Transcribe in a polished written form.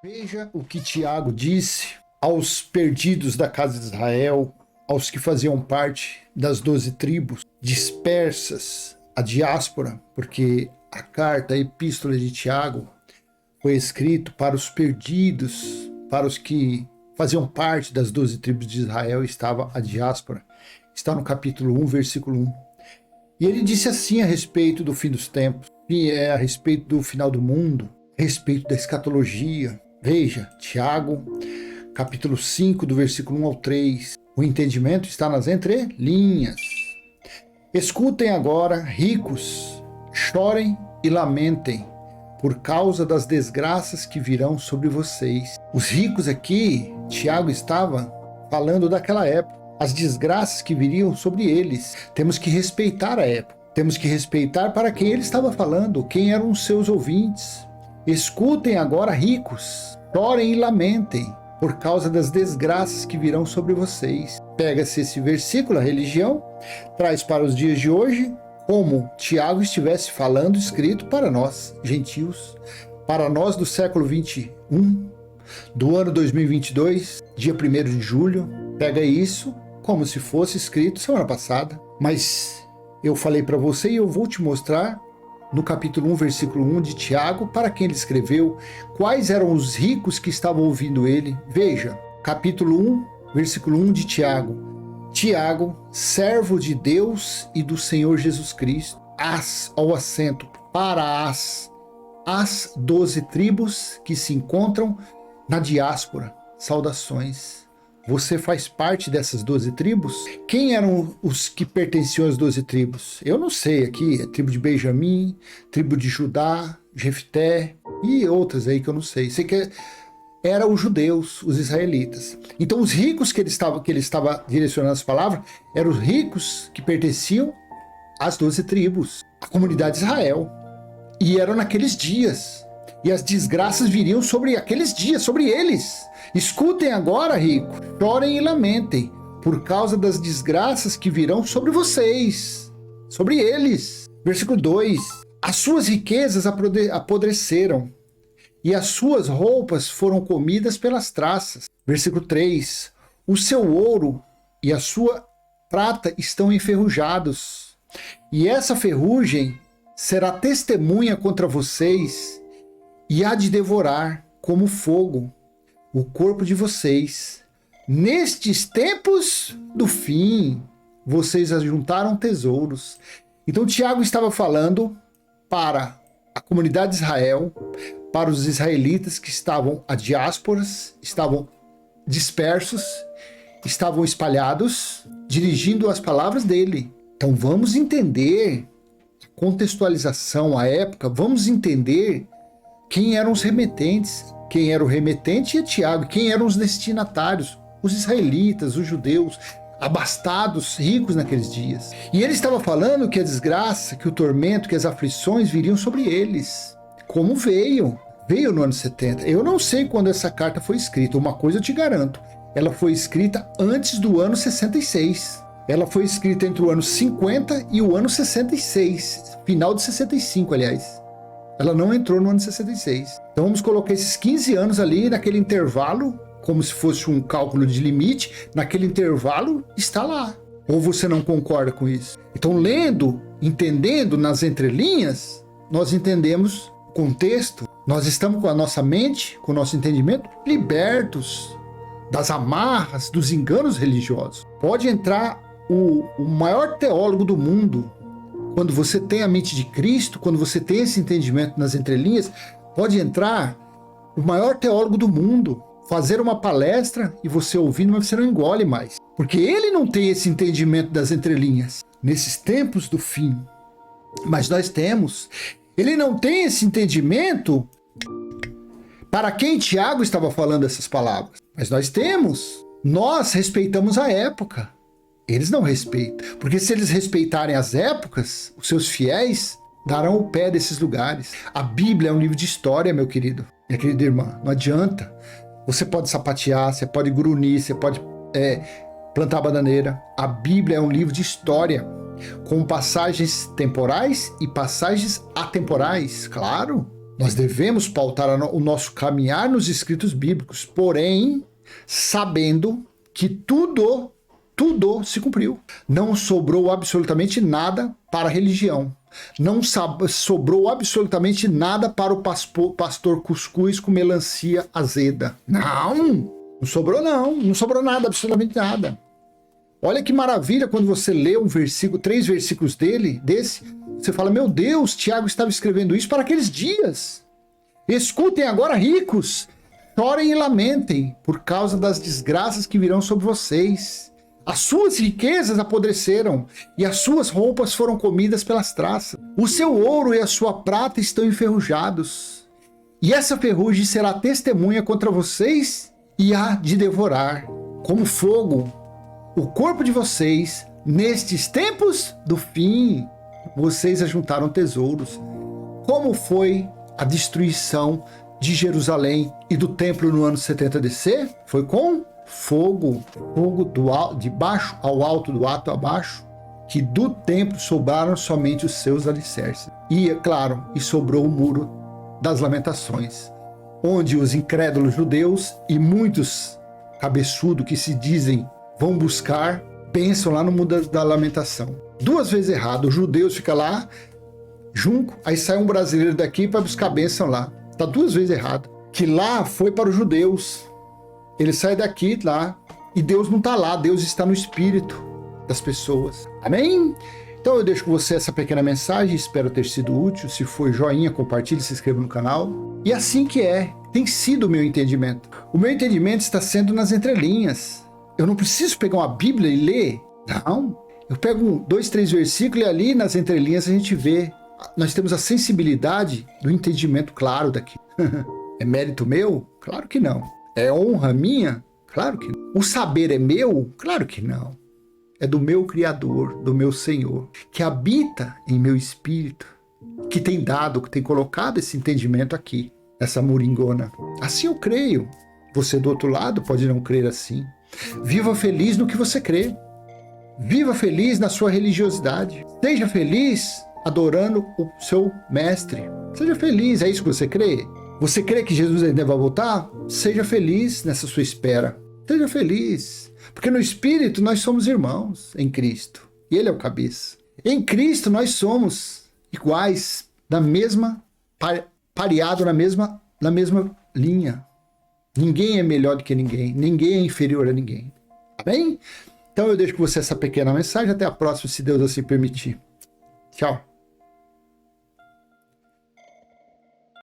Veja o que Tiago disse aos perdidos da casa de Israel, aos que faziam parte das 12 tribos dispersas, a diáspora, porque a carta, a epístola de Tiago foi escrito para os perdidos, para os que faziam parte das 12 tribos de Israel, estava a diáspora. Está no capítulo 1, versículo 1. E ele disse assim a respeito do fim dos tempos, a respeito do final do mundo, a respeito da escatologia. Veja, Tiago, capítulo 5, do versículo 1 ao 3. O entendimento está nas entrelinhas. Escutem agora, ricos, chorem e lamentem por causa das desgraças que virão sobre vocês. Os ricos aqui, Tiago estava falando daquela época, as desgraças que viriam sobre eles. Temos que respeitar a época, temos que respeitar para quem ele estava falando, quem eram os seus ouvintes. Escutem agora, ricos, chorem e lamentem por causa das desgraças que virão sobre vocês. Pega-se esse versículo, a religião, traz para os dias de hoje, como Tiago estivesse falando, escrito para nós, gentios, para nós do século 21, do ano 2022, dia 1º de julho. Pega isso como se fosse escrito semana passada, mas eu falei para você e eu vou te mostrar no capítulo 1, versículo 1 de Tiago, para quem ele escreveu, quais eram os ricos que estavam ouvindo ele. Veja, capítulo 1, versículo 1 de Tiago. Tiago, servo de Deus e do Senhor Jesus Cristo, ao acento, para as 12 tribos que se encontram na diáspora. Saudações. Você faz parte dessas 12 tribos? Quem eram os que pertenciam às 12 tribos? Eu não sei aqui, tribo de Benjamim, tribo de Judá, Jefté e outras aí que eu não sei. Sei que eram os judeus, os israelitas. Então os ricos que ele estava direcionando as palavras eram os ricos que pertenciam às 12 tribos, a comunidade de Israel. E eram naqueles dias. E as desgraças viriam sobre aqueles dias, sobre eles. Escutem agora, rico, chorem e lamentem, por causa das desgraças que virão sobre vocês, sobre eles. Versículo 2. As suas riquezas apodreceram, e as suas roupas foram comidas pelas traças. Versículo 3. O seu ouro e a sua prata estão enferrujados, e essa ferrugem será testemunha contra vocês, e há de devorar como fogo o corpo de vocês. Nestes tempos do fim, vocês ajuntaram tesouros. Então Tiago estava falando para a comunidade de Israel, para os israelitas que estavam a diásporas, estavam dispersos, estavam espalhados, dirigindo as palavras dele. Então vamos entender a contextualização, a época, vamos entender quem eram os remetentes. Quem era o remetente é Tiago. Quem eram os destinatários? Os israelitas, os judeus, abastados, ricos naqueles dias. E ele estava falando que a desgraça, que o tormento, que as aflições viriam sobre eles. Como veio? Veio no ano 70. Eu não sei quando essa carta foi escrita. Uma coisa eu te garanto. Ela foi escrita antes do ano 66. Ela foi escrita entre o ano 50 e o ano 66. Final de 65, aliás. Ela não entrou no ano 66. Então vamos colocar esses 15 anos ali naquele intervalo, como se fosse um cálculo de limite, naquele intervalo está lá. Ou você não concorda com isso? Então lendo, entendendo nas entrelinhas, nós entendemos o contexto, nós estamos com a nossa mente, com o nosso entendimento, libertos das amarras, dos enganos religiosos. Pode entrar o maior teólogo do mundo. Quando você tem a mente de Cristo, quando você tem esse entendimento nas entrelinhas, pode entrar o maior teólogo do mundo, fazer uma palestra e você ouvindo, mas você não engole mais. Porque ele não tem esse entendimento das entrelinhas, nesses tempos do fim. Mas nós temos. Ele não tem esse entendimento para quem Tiago estava falando essas palavras. Mas nós temos. Nós respeitamos a época. Eles não respeitam, porque se eles respeitarem as épocas, os seus fiéis darão o pé desses lugares. A Bíblia é um livro de história, meu querido, minha querida irmã, não adianta. Você pode sapatear, você pode grunir, você pode plantar bananeira. A Bíblia é um livro de história, com passagens temporais e passagens atemporais, claro. Nós devemos pautar o nosso caminhar nos escritos bíblicos, porém, sabendo que tudo se cumpriu. Não sobrou absolutamente nada para a religião. Não sobrou absolutamente nada para o pastor cuscuz com melancia azeda. Não sobrou não. Não sobrou nada, absolutamente nada. Olha que maravilha quando você lê um versículo, 3 versículos desse, você fala, meu Deus, Tiago estava escrevendo isso para aqueles dias. Escutem agora, ricos, chorem e lamentem por causa das desgraças que virão sobre vocês. As suas riquezas apodreceram e as suas roupas foram comidas pelas traças. O seu ouro e a sua prata estão enferrujados. E essa ferrugem será testemunha contra vocês e há de devorar, como fogo, o corpo de vocês nestes tempos do fim. Vocês ajuntaram tesouros. Como foi a destruição de Jerusalém e do templo no ano 70 DC? Foi com fogo de baixo ao alto, do alto a baixo, que do templo sobraram somente os seus alicerces. E, é claro, sobrou o muro das lamentações, onde os incrédulos judeus e muitos cabeçudos que se dizem vão buscar bênção lá no muro da lamentação. 2 vezes errado, os judeus ficam lá, junco, aí sai um brasileiro daqui para buscar bênção lá. Tá 2 vezes errado. Que lá foi para os judeus. Ele sai daqui, lá, e Deus não está lá, Deus está no espírito das pessoas. Amém? Então eu deixo com você essa pequena mensagem, espero ter sido útil. Se for, joinha, compartilhe, se inscreva no canal. E assim que tem sido o meu entendimento. O meu entendimento está sendo nas entrelinhas. Eu não preciso pegar uma Bíblia e ler, não. Eu pego 2, 3 versículos e ali nas entrelinhas a gente vê. Nós temos a sensibilidade do entendimento claro daqui. É mérito meu? Claro que não. É honra minha? Claro que não. O saber é meu? Claro que não. É do meu Criador, do meu Senhor, que habita em meu espírito, que tem colocado esse entendimento aqui, essa moringona. Assim eu creio. Você do outro lado pode não crer assim. Viva feliz no que você crê. Viva feliz na sua religiosidade. Seja feliz adorando o seu mestre. Seja feliz, é isso que você crê? Você crê que Jesus ainda vai voltar? Seja feliz nessa sua espera. Seja feliz. Porque no Espírito nós somos irmãos em Cristo. E Ele é o cabeça. Em Cristo nós somos iguais, pareado na mesma linha. Ninguém é melhor do que ninguém. Ninguém é inferior a ninguém. Tá bem? Então eu deixo com você essa pequena mensagem. Até a próxima, se Deus assim permitir. Tchau.